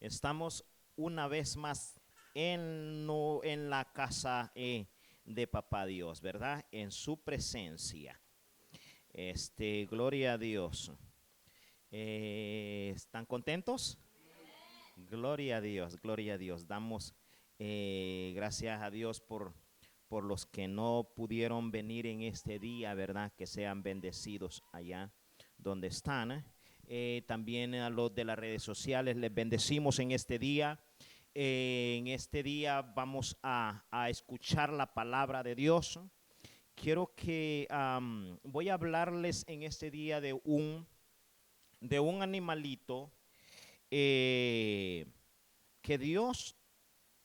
Estamos una vez más en la casa de Papá Dios, ¿verdad? En su presencia. Gloria a Dios. ¿Están contentos? Gloria a Dios, gloria a Dios. Damos gracias a Dios por los que no pudieron venir en este día, ¿verdad? Que sean bendecidos allá donde están. También a los de las redes sociales les bendecimos en este día. En este día vamos a escuchar la palabra de Dios. Quiero que voy a hablarles en este día de un animalito que Dios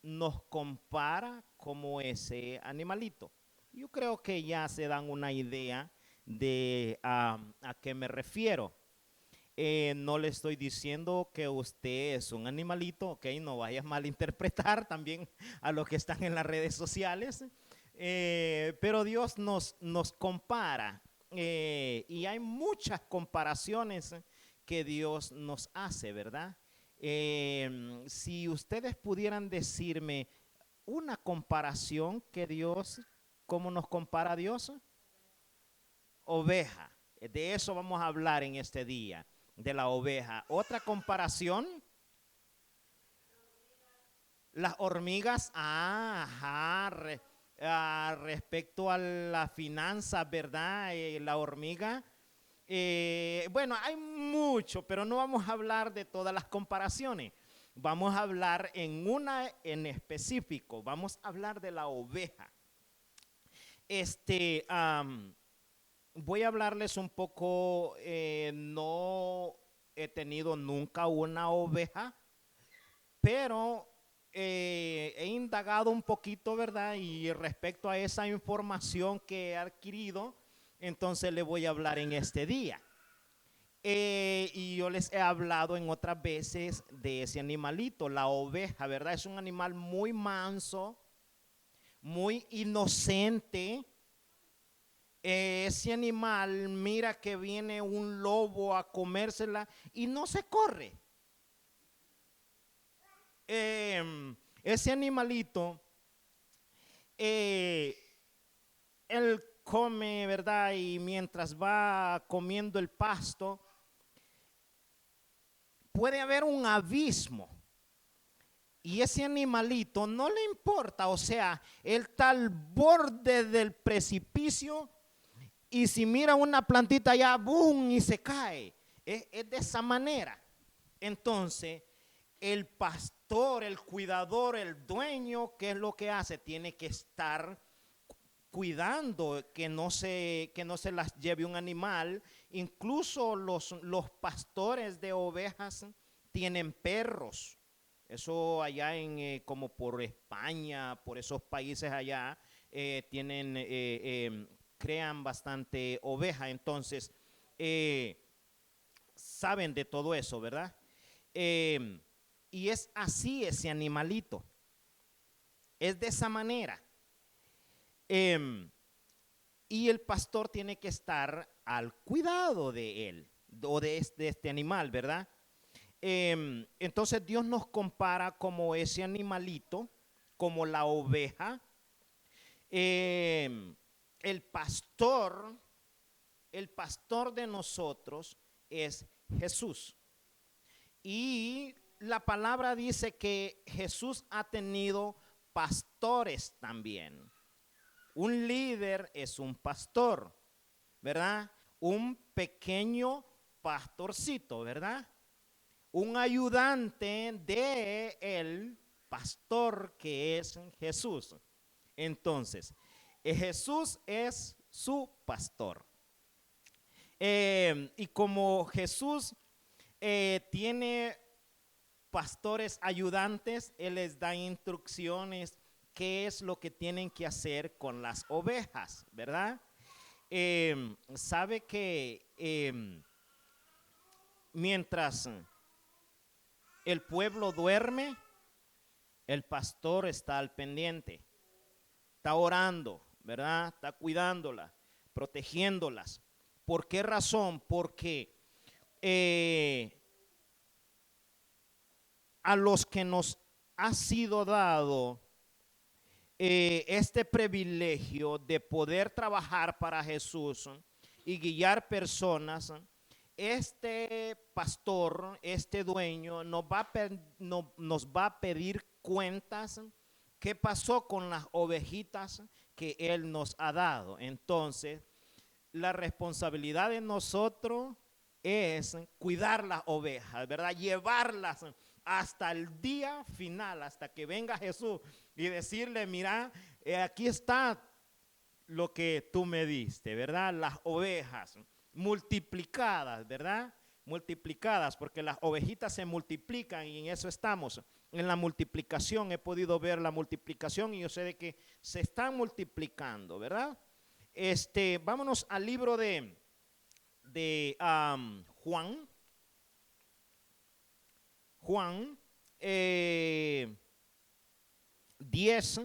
nos compara como ese animalito. Yo creo que ya se dan una idea de a qué me refiero. No le estoy diciendo que usted es un animalito, ok, no vaya a malinterpretar también a los que están en las redes sociales, pero Dios nos compara y hay muchas comparaciones que Dios nos hace, ¿verdad? Si ustedes pudieran decirme una comparación que Dios, ¿cómo nos compara a Dios? Oveja. De eso vamos a hablar en este día, de la oveja. Otra comparación, las hormigas, respecto a las finanzas, ¿verdad? La hormiga. Bueno, hay mucho, pero no vamos a hablar de todas las comparaciones. Vamos a hablar en una en específico. Vamos a hablar de la oveja. Voy a hablarles un poco. No he tenido nunca una oveja, pero he indagado un poquito, ¿verdad? Y respecto a esa información que he adquirido, entonces le voy a hablar en este día. Y yo les he hablado en otras veces de ese animalito, la oveja, ¿verdad? Es un animal muy manso, muy inocente. Ese animal mira que viene un lobo a comérsela y no se corre. Ese animalito, él come, ¿verdad? Y mientras va comiendo el pasto, puede haber un abismo. Y ese animalito no le importa, o sea, él está al borde del precipicio y si mira una plantita allá, ¡boom! Y se cae. Es de esa manera. Entonces, el pastor, el cuidador, el dueño, ¿qué es lo que hace? Tiene que estar cuidando que no se las lleve un animal. Incluso los pastores de ovejas tienen perros. Eso allá como por España, por esos países allá, crean bastante oveja. Entonces, saben de todo eso, ¿verdad? Y es así ese animalito. Es de esa manera. Y el pastor tiene que estar al cuidado de él o de este animal, ¿verdad? Entonces Dios nos compara como ese animalito, como la oveja. El pastor de nosotros es Jesús. Y la palabra dice que Jesús ha tenido pastores también. Un líder es un pastor, ¿verdad? Un pequeño pastorcito, ¿verdad? Un ayudante de el pastor que es Jesús. Entonces, Jesús es su pastor. Y como Jesús tiene pastores ayudantes, Él les da instrucciones qué es lo que tienen que hacer con las ovejas, ¿verdad? Sabe que mientras el pueblo duerme, el pastor está al pendiente, está orando, ¿verdad? Está cuidándolas, protegiéndolas. ¿Por qué razón? Porque a los que nos ha sido dado este privilegio de poder trabajar para Jesús y guiar personas, este pastor, este dueño nos va a pedir cuentas. ¿Qué pasó con las ovejitas que Él nos ha dado? Entonces, la responsabilidad de nosotros es cuidar las ovejas, ¿verdad? Llevarlas hasta el día final, hasta que venga Jesús y decirle, mira, aquí está lo que tú me diste, ¿verdad? Las ovejas multiplicadas, ¿verdad? Multiplicadas, porque las ovejitas se multiplican y en eso estamos. En la multiplicación he podido ver la multiplicación y yo sé de que se están multiplicando, ¿verdad? Vámonos al libro de Juan. Juan 10.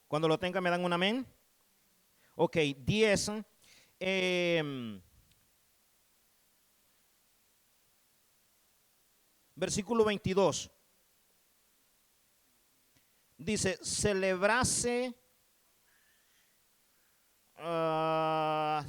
Cuando lo tenga me dan un amén. Ok, 10. Versículo 22. Dice, celebrase o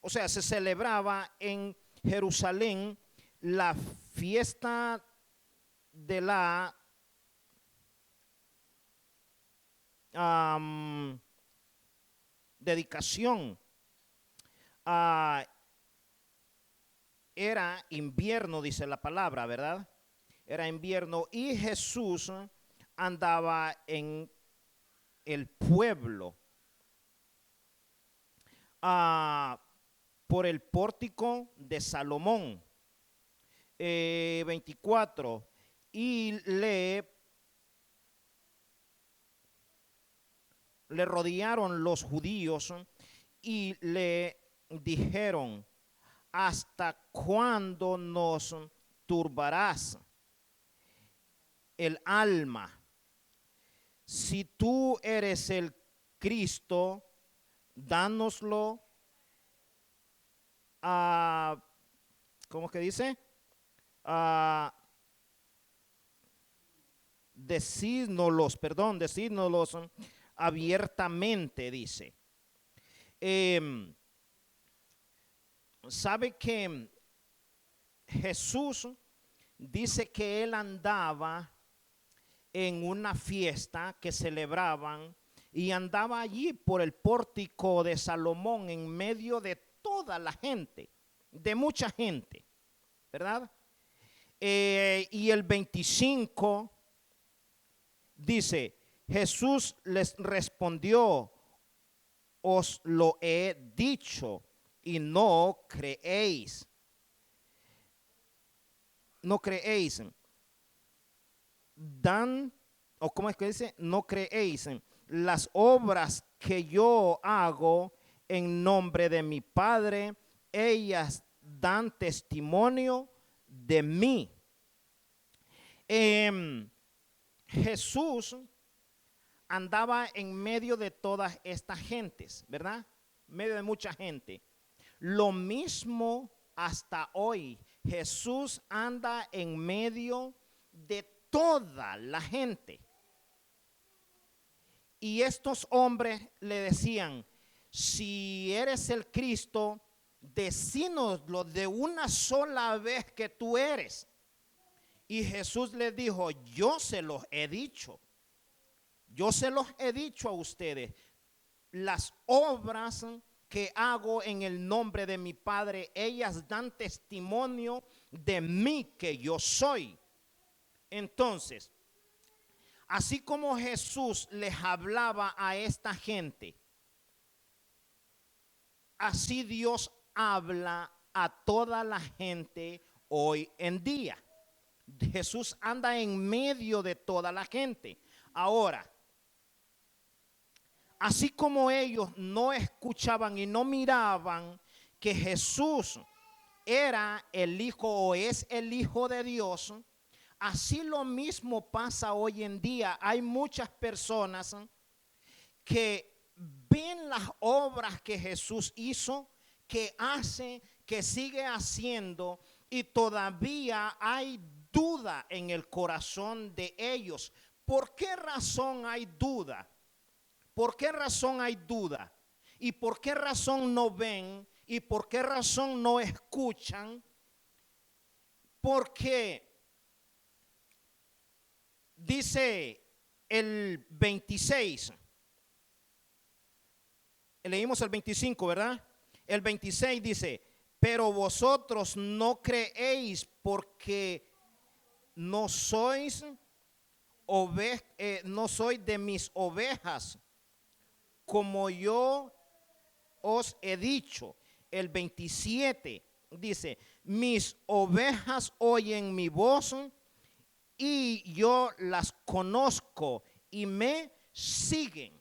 sea, se celebraba en Jerusalén la fiesta de la dedicación. Era invierno, dice la palabra, ¿verdad? Era invierno y Jesús andaba en el pueblo por el pórtico de Salomón. 24. Y le rodearon los judíos y le dijeron, ¿hasta cuándo nos turbarás el alma? Si tú eres el Cristo, dánoslo a, ¿cómo es que dice? Decídnoslos abiertamente, dice. ¿Sabe que Jesús dice que él andaba en una fiesta que celebraban y andaba allí por el pórtico de Salomón en medio de toda la gente, de mucha gente, ¿verdad? Y el 25 dice, Jesús les respondió, os lo he dicho y no creéis. No creéis. O cómo es que dice, no creéis las obras que yo hago en nombre de mi Padre, ellas dan testimonio de mí. Jesús andaba en medio de todas estas gentes, ¿verdad? En medio de mucha gente. Lo mismo hasta hoy. Jesús anda en medio de toda la gente. Y estos hombres le decían, si eres el Cristo, decínoslo de una sola vez que tú eres. Y Jesús les dijo, yo se los he dicho. Yo se los he dicho a ustedes. Las obras que hago en el nombre de mi Padre, ellas dan testimonio de mí que yo soy. Entonces, así como Jesús les hablaba a esta gente, así Dios habla a toda la gente hoy en día. Jesús anda en medio de toda la gente. Ahora, así como ellos no escuchaban y no miraban que Jesús era el Hijo o es el Hijo de Dios, así lo mismo pasa hoy en día. Hay muchas personas que ven las obras que Jesús hizo, que hace, que sigue haciendo, y todavía hay duda en el corazón de ellos. ¿Por qué razón hay duda? ¿Por qué razón hay duda? ¿Y por qué razón no ven? ¿Y por qué razón no escuchan? Porque dice el 26, leímos el 25, ¿verdad? El 26 dice, pero vosotros no creéis porque no sois no sois de mis ovejas, como yo os he dicho. El 27 dice, mis ovejas oyen mi voz y yo las conozco y me siguen.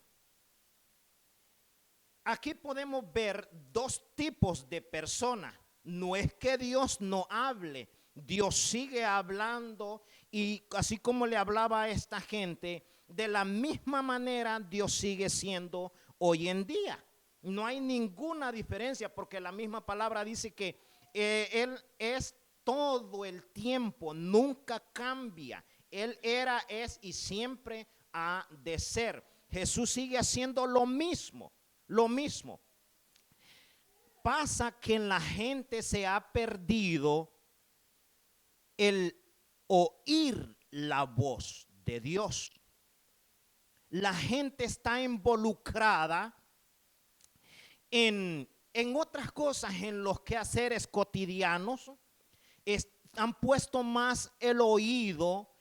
Aquí podemos ver dos tipos de personas. No es que Dios no hable, Dios sigue hablando, y así como le hablaba a esta gente, de la misma manera Dios sigue siendo hoy en día. No hay ninguna diferencia, porque la misma palabra dice que Él es todo el tiempo, nunca cambia. Él era, es y siempre ha de ser. Jesús sigue haciendo lo mismo. Lo mismo. Pasa que en la gente se ha perdido el oír la voz de Dios. La gente está involucrada en otras cosas, en los quehaceres cotidianos. Han puesto más el oído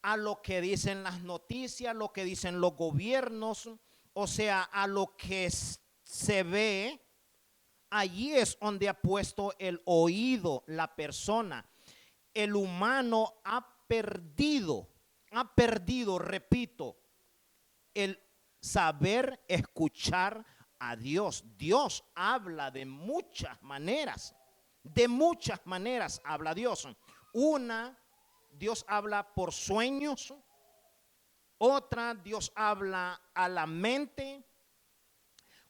a lo que dicen las noticias, lo que dicen los gobiernos, o sea, a lo que se ve. Allí es donde ha puesto el oído la persona. El humano ha perdido, repito, el saber escuchar a Dios. Dios habla de muchas maneras habla Dios. Una, Dios habla por sueños. Otra, Dios habla a la mente.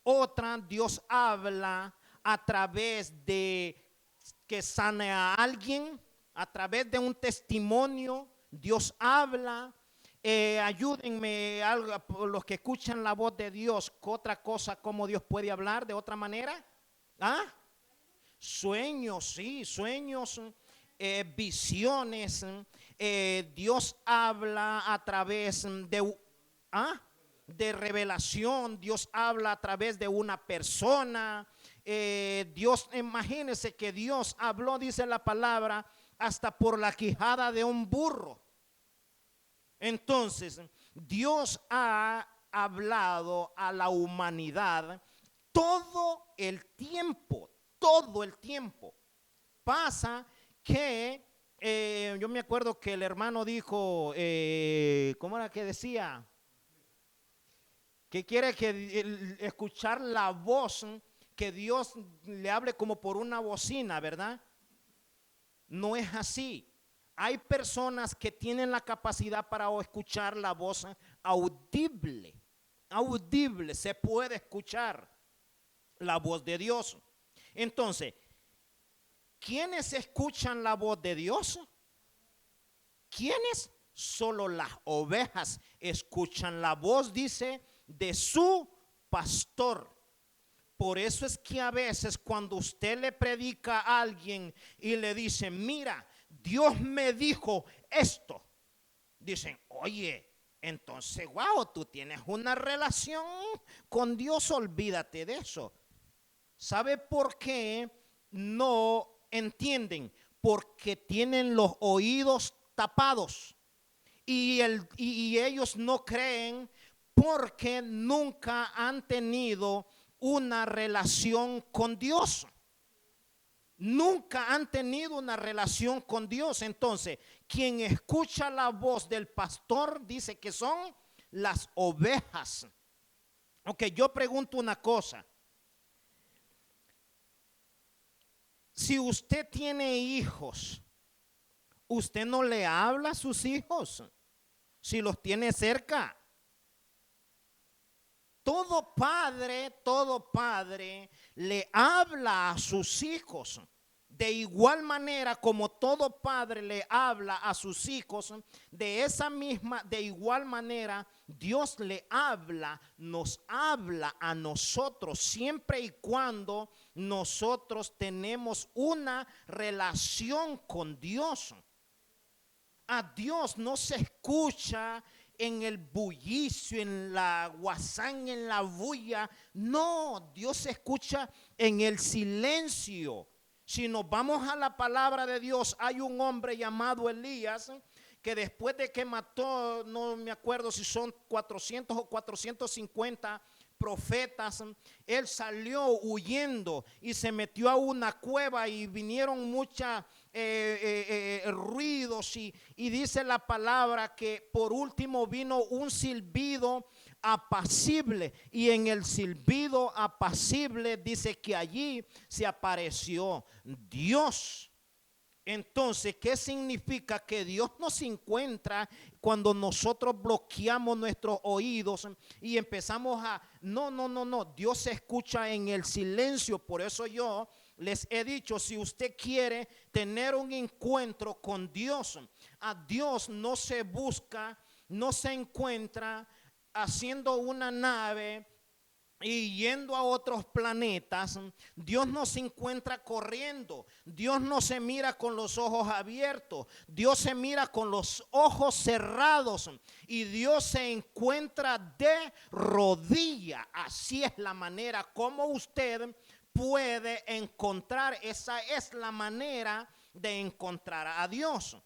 Otra, Dios habla a través de que sane a alguien, a través de un testimonio. Dios habla. Ayúdenme los que escuchan la voz de Dios. ¿Qué otra cosa, cómo Dios puede hablar de otra manera? ¿Ah? Sueños, sí, sueños, visiones. Dios habla a través de revelación. Dios habla a través de una persona. Dios, imagínense que Dios habló, dice la palabra, hasta por la quijada de un burro. Entonces, Dios ha hablado a la humanidad todo el tiempo. Pasa que yo me acuerdo que el hermano dijo, ¿cómo era que decía? Que quiere que escuchar la voz, que Dios le hable como por una bocina, ¿verdad? No es así. Hay personas que tienen la capacidad para escuchar la voz audible. Se puede escuchar la voz de Dios. Entonces, ¿quiénes escuchan la voz de Dios? ¿Quiénes? Solo las ovejas escuchan la voz, dice, de su pastor. Por eso es que a veces cuando usted le predica a alguien y le dice, mira, Dios me dijo esto, dicen, oye, entonces, wow, tú tienes una relación con Dios, olvídate de eso. ¿Sabe por qué no entienden? Porque tienen los oídos tapados y ellos no creen porque nunca han tenido una relación con Dios. Nunca han tenido una relación con Dios. Entonces, quien escucha la voz del pastor dice que son las ovejas. Ok, yo pregunto una cosa. Si usted tiene hijos, usted no le habla a sus hijos si los tiene cerca. Todo padre le habla a sus hijos. De igual manera como todo padre le habla a sus hijos, de igual manera Dios le habla, nos habla a nosotros siempre y cuando nosotros tenemos una relación con Dios. A Dios no se escucha en el bullicio, en la guasán, en la bulla. No, Dios se escucha en el silencio. Si nos vamos a la palabra de Dios, hay un hombre llamado Elías que después de que mató, no me acuerdo si son 400 o 450 profetas, él salió huyendo y se metió a una cueva y vinieron muchos ruidos y dice la palabra que por último vino un silbido apacible, y en el silbido apacible dice que allí se apareció Dios. Entonces, ¿qué significa? Que Dios nos encuentra cuando nosotros bloqueamos nuestros oídos y empezamos a... No. Dios se escucha en el silencio. Por eso yo les he dicho, si usted quiere tener un encuentro con Dios, a Dios no se busca, no se encuentra haciendo una nave y yendo a otros planetas. Dios no se encuentra corriendo. Dios no se mira con los ojos abiertos. Dios se mira con los ojos cerrados. Y Dios se encuentra de rodilla. Así es la manera como usted puede encontrar. Esa es la manera de encontrar a Dios.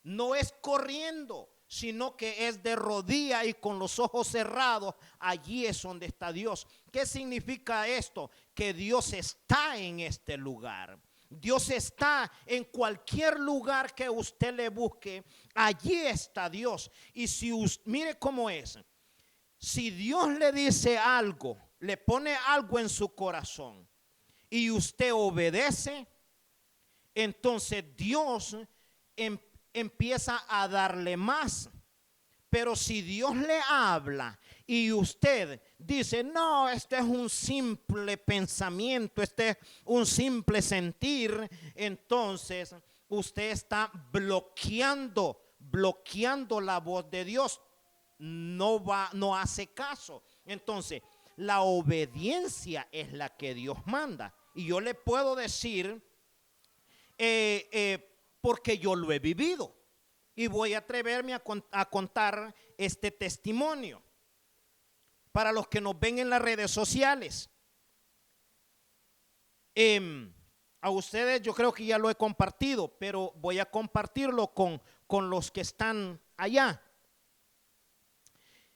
No es corriendo, sino que es de rodilla y con los ojos cerrados. Allí es donde está Dios. ¿Qué significa esto? Que Dios está en este lugar. Dios está en cualquier lugar que usted le busque. Allí está Dios. Y si usted, mire cómo es. Si Dios le dice algo, le pone algo en su corazón y usted obedece, entonces Dios empieza a darle más. Pero si Dios le habla y usted dice, no, este es un simple pensamiento, este es un simple sentir, entonces usted está bloqueando la voz de Dios. No hace caso. Entonces, la obediencia es la que Dios manda. Y yo le puedo decir, porque yo lo he vivido. Y voy a atreverme a contar este testimonio para los que nos ven en las redes sociales. A ustedes yo creo que ya lo he compartido, pero voy a compartirlo con los que están allá.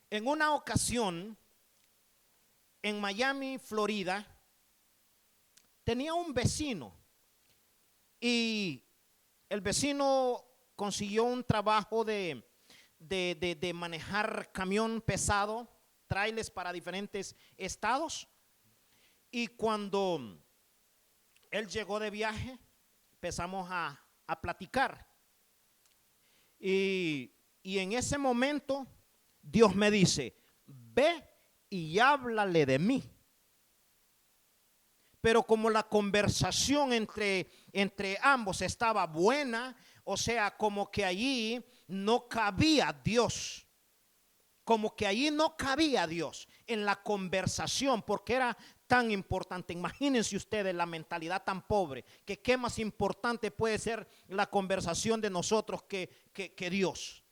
En una ocasión, en Miami, Florida, tenía un vecino y el vecino consiguió un trabajo de manejar camión pesado, trailers para diferentes estados. Y cuando él llegó de viaje, empezamos a platicar. Y en ese momento, Dios me dice, ve y háblale de mí. Pero como la conversación entre ambos estaba buena, o sea, como que allí no cabía Dios. Como que allí no cabía Dios en la conversación, porque era tan importante. Imagínense ustedes la mentalidad tan pobre, que qué más importante puede ser la conversación de nosotros que Dios.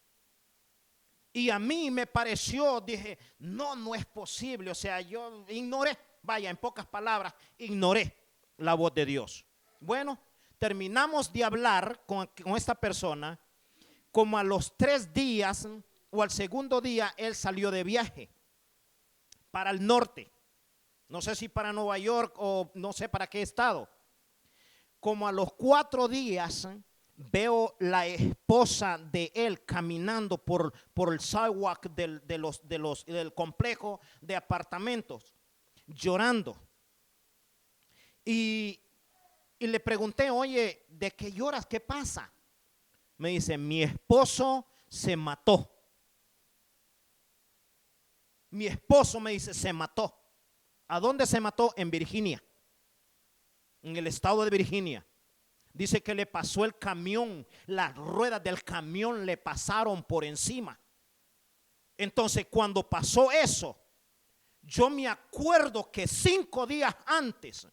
Y a mí me pareció, dije, no es posible. O sea, yo ignoré, vaya, en pocas palabras, ignoré la voz de Dios. Bueno, terminamos de hablar con esta persona. Como a los 3 días o al segundo día, él salió de viaje para el norte. No sé si para Nueva York o no sé para qué estado. Como a los 4 días, veo la esposa de él caminando por el sidewalk del complejo de apartamentos, llorando. Y Y le pregunté, oye, ¿de qué lloras? ¿Qué pasa? Me dice, mi esposo se mató. Mi esposo, me dice, se mató. ¿A dónde se mató? En Virginia, en el estado de Virginia. Dice que le pasó el camión, las ruedas del camión le pasaron por encima. Entonces, cuando pasó eso, yo me acuerdo que 5 días antes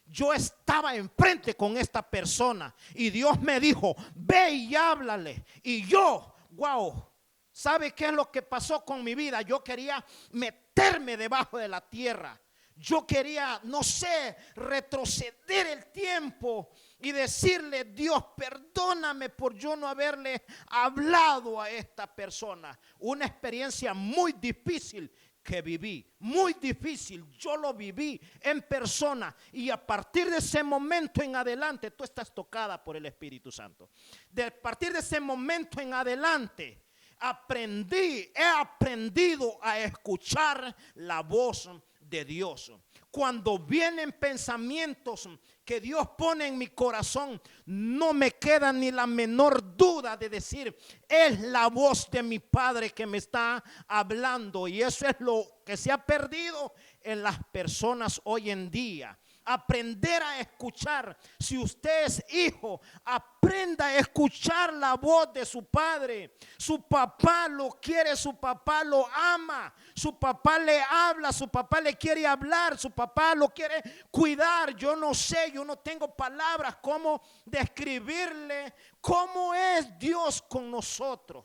yo estaba enfrente con esta persona y Dios me dijo, ve y háblale. Y yo, wow, ¿sabe qué es lo que pasó con mi vida? Yo quería meterme debajo de la tierra. Yo quería, no sé, retroceder el tiempo y decirle, Dios, perdóname por yo no haberle hablado a esta persona. Una experiencia muy difícil que viví, muy difícil. Yo lo viví en persona y a partir de ese momento en adelante, tú estás tocada por el Espíritu Santo. A partir de ese momento en adelante, he aprendido a escuchar la voz de Dios. Cuando vienen pensamientos que Dios pone en mi corazón, no me queda ni la menor duda de decir, es la voz de mi Padre que me está hablando. Y eso es lo que se ha perdido en las personas hoy en día. Aprender a escuchar. Si usted es hijo, aprenda a escuchar la voz de su padre. Su papá lo quiere, su papá lo ama, su papá le habla, su papá le quiere hablar, su papá lo quiere cuidar. Yo no sé, yo no tengo palabras cómo describirle cómo es Dios con nosotros.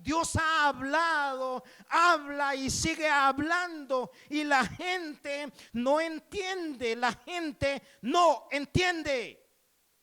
Dios ha hablado, habla y sigue hablando y la gente no entiende, la gente no entiende.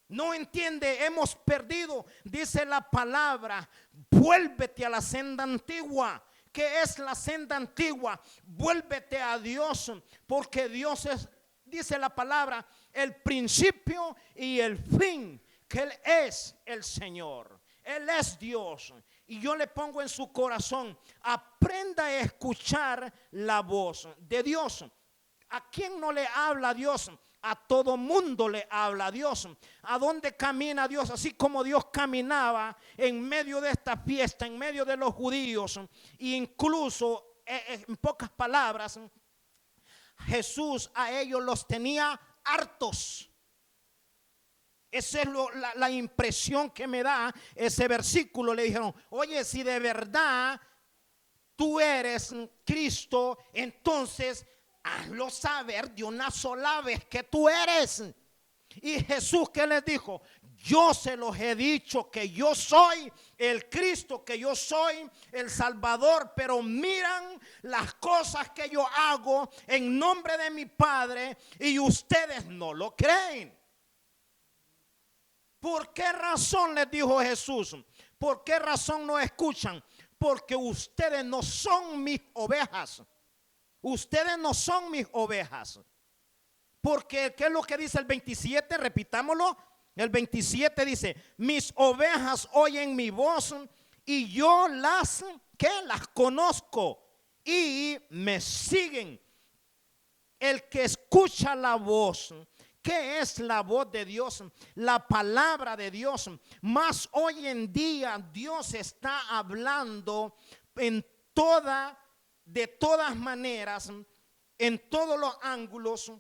No entiende, hemos perdido, dice la palabra, vuélvete a la senda antigua. ¿Qué es la senda antigua? Vuélvete a Dios, porque Dios es, dice la palabra, el principio y el fin, que Él es el Señor, Él es Dios. Y yo le pongo en su corazón, aprenda a escuchar la voz de Dios. ¿A quién no le habla Dios? A todo mundo le habla Dios. ¿A dónde camina Dios? Así como Dios caminaba en medio de esta fiesta, en medio de los judíos. E incluso, en pocas palabras, Jesús a ellos los tenía hartos. Esa es la impresión que me da ese versículo. Le dijeron, oye, si de verdad tú eres Cristo, entonces hazlo saber de una sola vez que tú eres. Y Jesús, ¿qué les dijo? Yo se los he dicho que yo soy el Cristo, que yo soy el Salvador, pero miran las cosas que yo hago en nombre de mi Padre y ustedes no lo creen. ¿Por qué razón les dijo Jesús? ¿Por qué razón no escuchan? Porque ustedes no son mis ovejas. Ustedes no son mis ovejas. Porque, ¿qué es lo que dice el 27? Repitámoslo. El 27 dice, mis ovejas oyen mi voz y yo las conozco y me siguen. El que escucha la voz. ¿Qué es la voz de Dios? La palabra de Dios. Más hoy en día Dios está hablando de todas maneras, en todos los ángulos,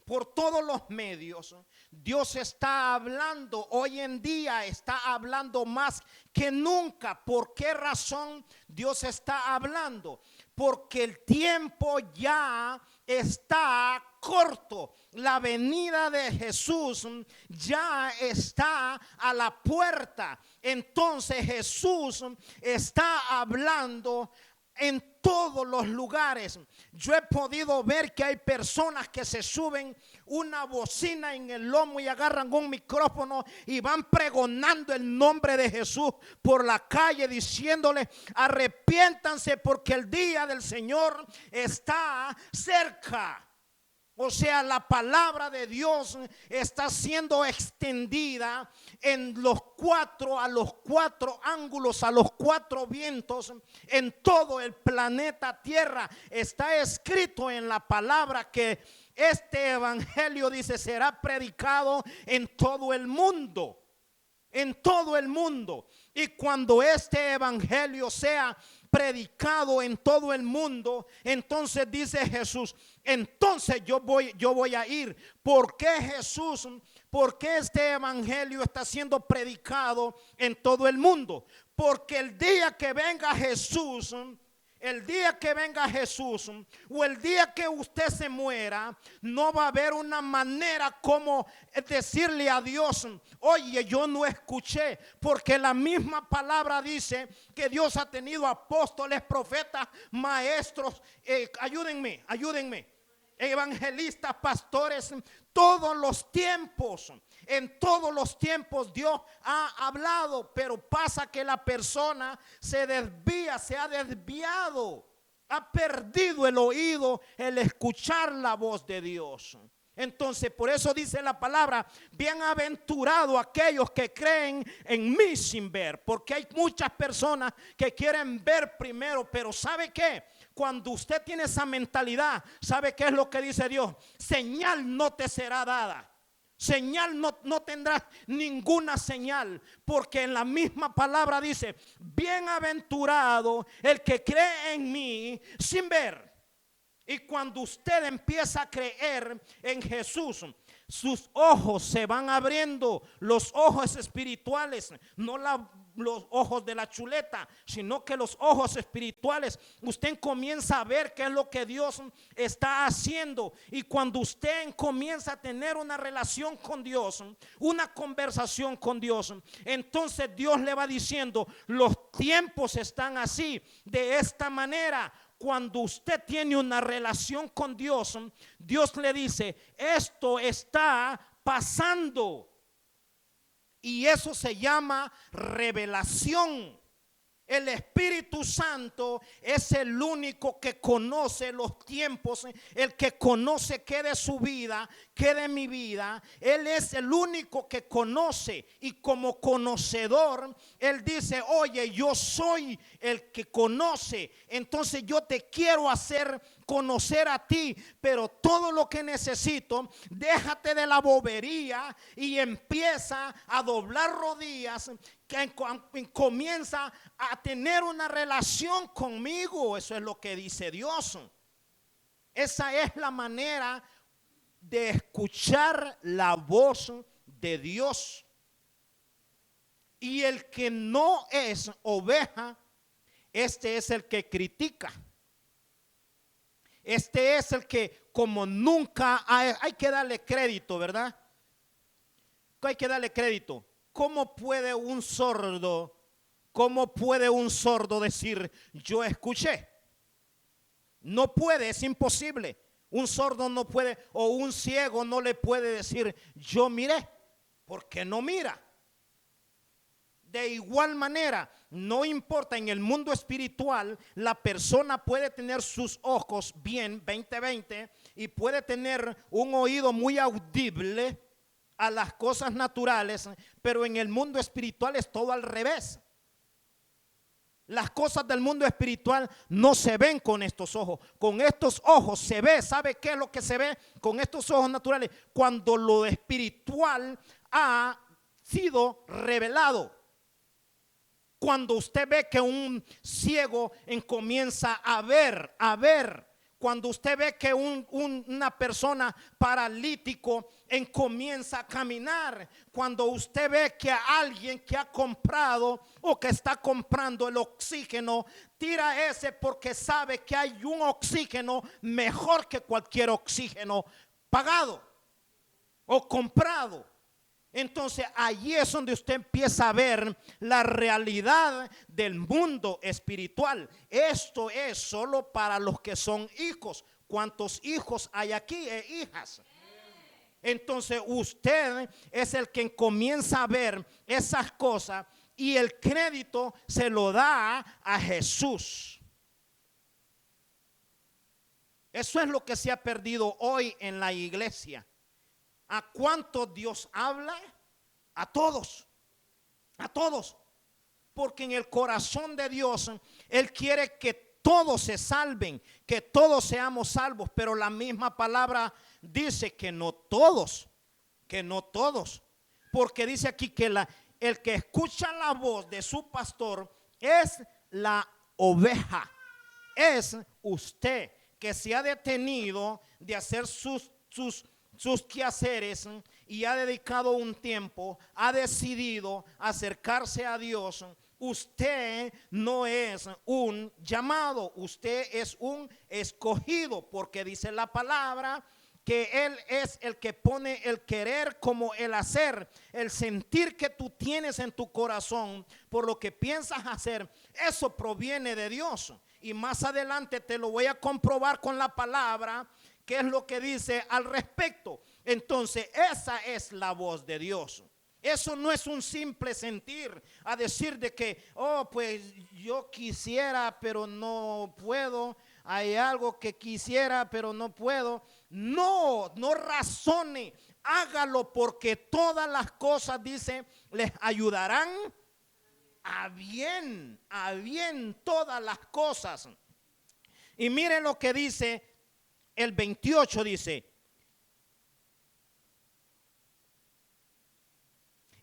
por todos los medios. Dios está hablando hoy en día, está hablando más que nunca. ¿Por qué razón Dios está hablando? Porque el tiempo ya está corto. La venida de Jesús ya está a la puerta. Entonces Jesús está hablando en todos los lugares. Yo he podido ver que hay personas que se suben una bocina en el lomo y agarran un micrófono y van pregonando el nombre de Jesús por la calle, diciéndole arrepiéntanse porque el día del Señor está cerca. O sea, la palabra de Dios está siendo extendida a los cuatro ángulos, a los 4 vientos, en todo el planeta Tierra. Está escrito en la palabra que este evangelio, dice, será predicado en todo el mundo. En todo el mundo. Y cuando este evangelio sea predicado en todo el mundo, entonces dice Jesús, entonces yo voy a ir. ¿Por qué Jesús? ¿Por qué este evangelio está siendo predicado en todo el mundo? Porque el día que venga Jesús, el día que venga Jesús o el día que usted se muera, no va a haber una manera como decirle a Dios, oye, yo no escuché, porque la misma palabra dice que Dios ha tenido apóstoles, profetas, maestros, ayúdenme, evangelistas, pastores, todos los tiempos. En todos los tiempos Dios ha hablado, pero pasa que la persona se desvía, se ha desviado, ha perdido el oído, el escuchar la voz de Dios. Entonces, por eso dice la palabra, bienaventurado aquellos que creen en mí sin ver, porque hay muchas personas que quieren ver primero, pero ¿sabe qué? Cuando usted tiene esa mentalidad, ¿sabe qué es lo que dice Dios? Señal no te será dada. Señal no tendrás ninguna señal, porque en la misma palabra dice, bienaventurado el que cree en mí sin ver. Y cuando usted empieza a creer en Jesús, sus ojos se van abriendo, los ojos espirituales, no los ojos de la chuleta, sino que los ojos espirituales. Usted comienza a ver qué es lo que Dios está haciendo. Y cuando usted comienza a tener una relación con Dios, una conversación con Dios, entonces Dios le va diciendo, los tiempos están así, de esta manera. Cuando usted tiene una relación con Dios, Dios le dice, esto está pasando. Y eso se llama revelación. El Espíritu Santo es el único que conoce los tiempos, el que conoce qué de su vida, qué de mi vida. Él es el único que conoce, y como conocedor, Él dice, oye, yo soy el que conoce, entonces yo te quiero hacer conocer a ti, pero todo lo que necesito, déjate de la bobería y empieza a doblar rodillas, que comienza a tener una relación conmigo. Eso es lo que dice Dios. Esa es la manera de escuchar la voz de Dios. Y el que no es oveja, este es el que critica. Este es el que, como nunca hay que darle crédito, ¿verdad? Hay que darle crédito. ¿Cómo puede un sordo decir yo escuché? No puede, es imposible. Un sordo no puede, o un ciego no le puede decir yo miré, porque no mira. De igual manera, no importa, en el mundo espiritual, la persona puede tener sus ojos bien, 20/20, y puede tener un oído muy audible a las cosas naturales, pero en el mundo espiritual es todo al revés. Las cosas del mundo espiritual no se ven con estos ojos. Con estos ojos se ve, ¿sabe qué es lo que se ve con estos ojos naturales? Cuando lo espiritual ha sido revelado. Cuando usted ve que un ciego comienza a ver. Cuando usted ve que una persona paralítico comienza a caminar. Cuando usted ve que alguien que ha comprado o que está comprando el oxígeno, tira ese porque sabe que hay un oxígeno mejor que cualquier oxígeno pagado o comprado. Entonces allí es donde usted empieza a ver la realidad del mundo espiritual. Esto es solo para los que son hijos. ¿Cuántos hijos hay aquí e hijas? Entonces usted es el que comienza a ver esas cosas, y el crédito se lo da a Jesús. Eso es lo que se ha perdido hoy en la iglesia. ¿A cuántos Dios habla? A todos, porque en el corazón de Dios Él quiere que todos se salven, que todos seamos salvos, pero la misma palabra dice que no todos, porque dice aquí que el que escucha la voz de su pastor es la oveja, es usted que se ha detenido de hacer sus quehaceres y ha dedicado un tiempo, ha decidido acercarse a Dios. Usted no es un llamado, usted es un escogido, porque dice la palabra que Él es el que pone el querer como el hacer, el sentir que tú tienes en tu corazón por lo que piensas hacer. Eso proviene de Dios, y más adelante te lo voy a comprobar con la palabra, qué es lo que dice al respecto. Entonces esa es la voz de Dios. Eso no es un simple sentir, a decir de que, oh, pues yo quisiera, pero no puedo. Hay algo que quisiera, pero no puedo. No razone, hágalo, porque todas las cosas, dice, les ayudarán a bien, todas las cosas. Y miren lo que dice el 28, dice: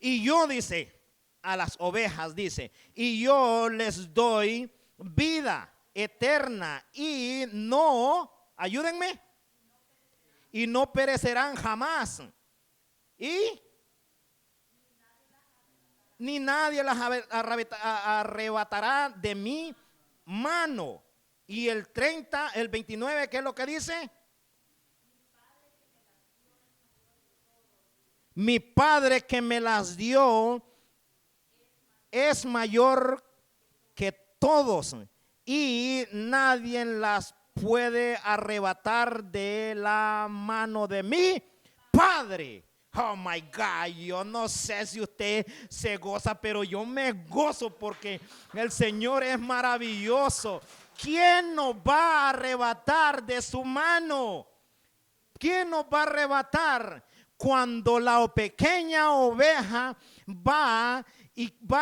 y yo, dice, a las ovejas, dice, y yo les doy vida eterna y no, ayúdenme, y no perecerán jamás. Y ni nadie las arrebatará de mi mano. Y el 30, el 29, ¿qué es lo que dice? Mi Padre que me las dio es mayor que todos, y nadie las puede arrebatar de la mano de mi Padre. Oh my God, yo no sé si usted se goza, pero yo me gozo porque el Señor es maravilloso. ¿Quién nos va a arrebatar de su mano? ¿Quién nos va a arrebatar? Cuando la pequeña oveja va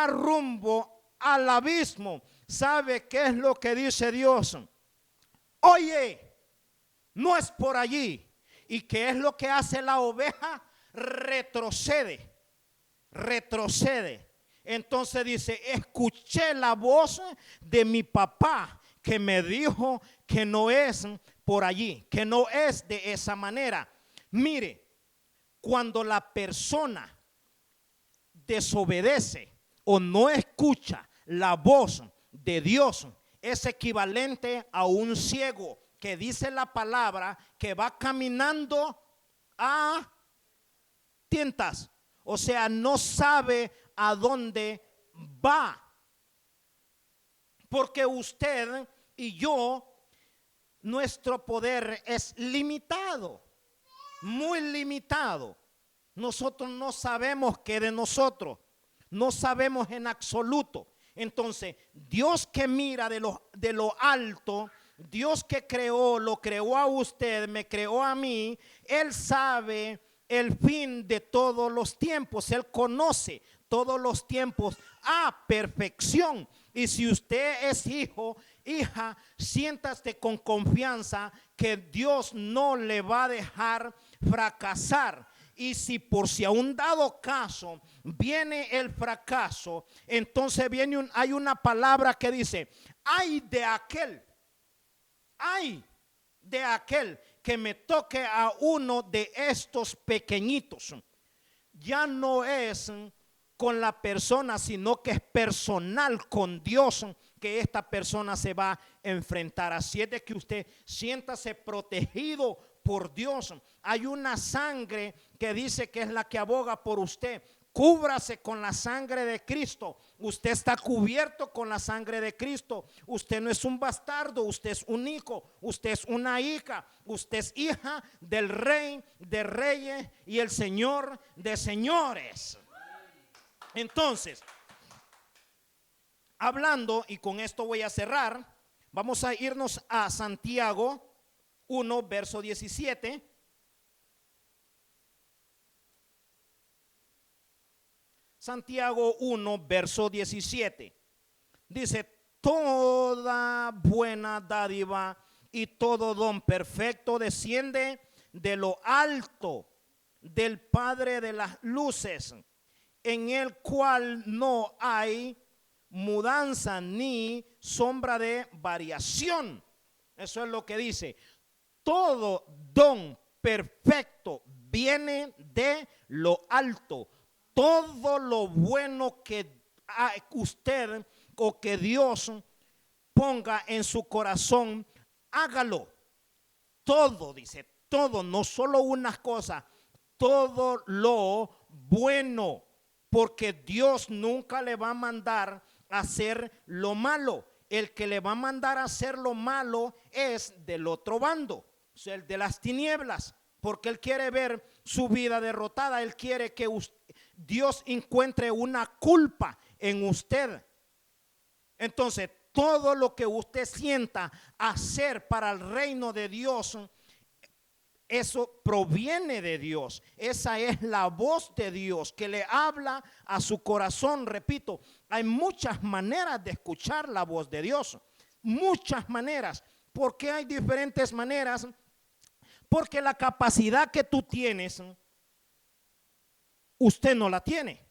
rumbo al abismo, ¿sabe qué es lo que dice Dios? Oye, no es por allí. ¿Y qué es lo que hace la oveja? Retrocede. Entonces dice: escuché la voz de mi papá que me dijo que no es por allí, que no es de esa manera. Mire, cuando la persona desobedece o no escucha la voz de Dios, es equivalente a un ciego que dice la palabra que va caminando a tientas, o sea, no sabe a dónde va, porque usted y yo, nuestro poder es limitado, muy limitado. Nosotros no sabemos qué de nosotros, no sabemos en absoluto. Entonces, Dios que mira de lo alto, Dios que lo creó a usted, me creó a mí, Él sabe el fin de todos los tiempos. Él conoce todos los tiempos a perfección. Y si usted es hijo, hija, siéntase con confianza que Dios no le va a dejar fracasar. Y si por si a un dado caso viene el fracaso, entonces hay una palabra que dice: ay de aquel que me toque a uno de estos pequeñitos. Ya no es con la persona, sino que es personal con Dios que esta persona se va a enfrentar. Así es de que usted siéntase protegido por Dios. Hay una sangre que dice que es la que aboga por usted. Cúbrase con la sangre de Cristo. Usted está cubierto con la sangre de Cristo. Usted no es un bastardo, usted es un hijo, usted es una hija, usted es hija del Rey de Reyes y el Señor de Señores. Entonces, hablando, y con esto voy a cerrar, vamos a irnos a Santiago 1, verso 17. Santiago 1, verso 17. Dice: toda buena dádiva y todo don perfecto desciende de lo alto, del Padre de las luces, en el cual no hay mudanza ni sombra de variación. Eso es lo que dice. Todo don perfecto viene de lo alto. Todo lo bueno que usted o que Dios ponga en su corazón, hágalo. Todo, dice, todo, no solo unas cosas, todo lo bueno, porque Dios nunca le va a mandar a hacer lo malo. El que le va a mandar a hacer lo malo es del otro bando, o sea, el de las tinieblas, porque él quiere ver su vida derrotada. Él quiere que Dios encuentre una culpa en usted. Entonces, todo lo que usted sienta hacer para el reino de Dios, eso proviene de Dios. Esa es la voz de Dios que le habla a su corazón. Repito, hay muchas maneras de escuchar la voz de Dios. Muchas maneras. ¿Por qué hay diferentes maneras? Porque la capacidad que tú tienes, usted no la tiene.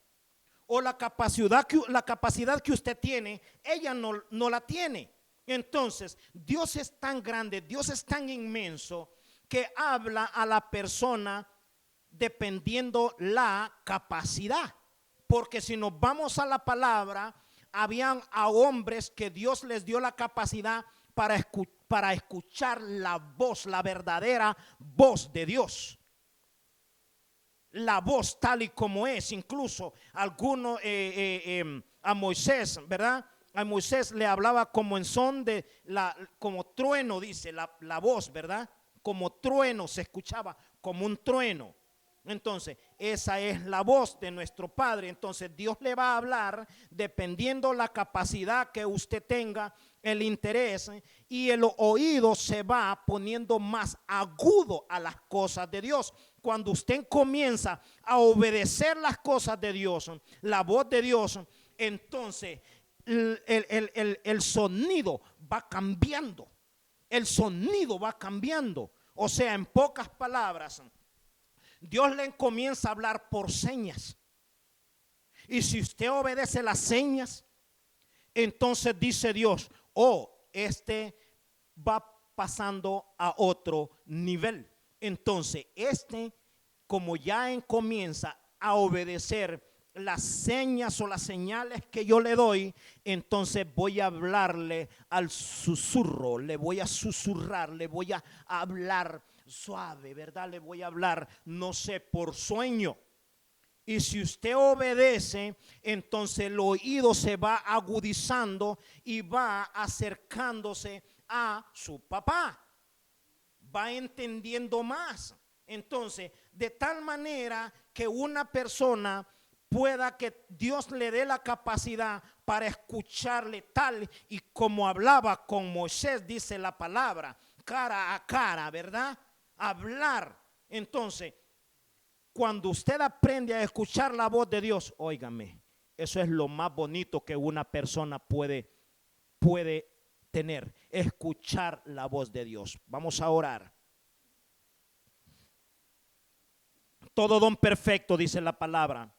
O la capacidad que usted tiene, ella no la tiene. Entonces, Dios es tan grande, Dios es tan inmenso, que habla a la persona dependiendo la capacidad. Porque si nos vamos a la palabra, habían a hombres que Dios les dio la capacidad para escuchar la voz, la verdadera voz de Dios. La voz tal y como es. Incluso algunos a Moisés, ¿verdad? A Moisés le hablaba como en son de como trueno, dice la voz, ¿verdad? Como trueno, se escuchaba como un trueno. Entonces, esa es la voz de nuestro Padre. Entonces, Dios le va a hablar dependiendo la capacidad que usted tenga, el interés, y el oído se va poniendo más agudo a las cosas de Dios. Cuando usted comienza a obedecer las cosas de Dios, la voz de Dios, entonces el sonido va cambiando. El sonido va cambiando. O sea, en pocas palabras, Dios le comienza a hablar por señas. Y si usted obedece las señas, entonces dice Dios, este va pasando a otro nivel. Entonces, como ya comienza a obedecer las señas o las señales que yo le doy, entonces voy a hablarle al susurro, le voy a susurrar, le voy a hablar suave, ¿verdad? Le voy a hablar, no sé, por sueño. Y si usted obedece, entonces el oído se va agudizando y va acercándose a su papá. Va entendiendo más. Entonces, de tal manera que una persona pueda que Dios le dé la capacidad para escucharle tal y como hablaba con Moisés, dice la palabra, cara a cara, ¿verdad? Hablar. Entonces, cuando usted aprende a escuchar la voz de Dios, óigame, eso es lo más bonito que una persona puede tener, escuchar la voz de Dios. Vamos a orar. Todo don perfecto, dice la palabra,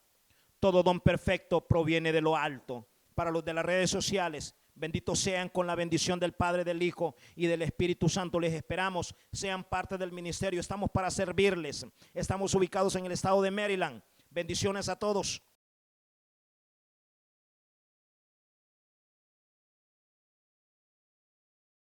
todo don perfecto proviene de lo alto. Para los de las redes sociales, benditos sean con la bendición del Padre, del Hijo y del Espíritu Santo. Les esperamos, sean parte del ministerio. Estamos para servirles. Estamos ubicados en el estado de Maryland. Bendiciones a todos.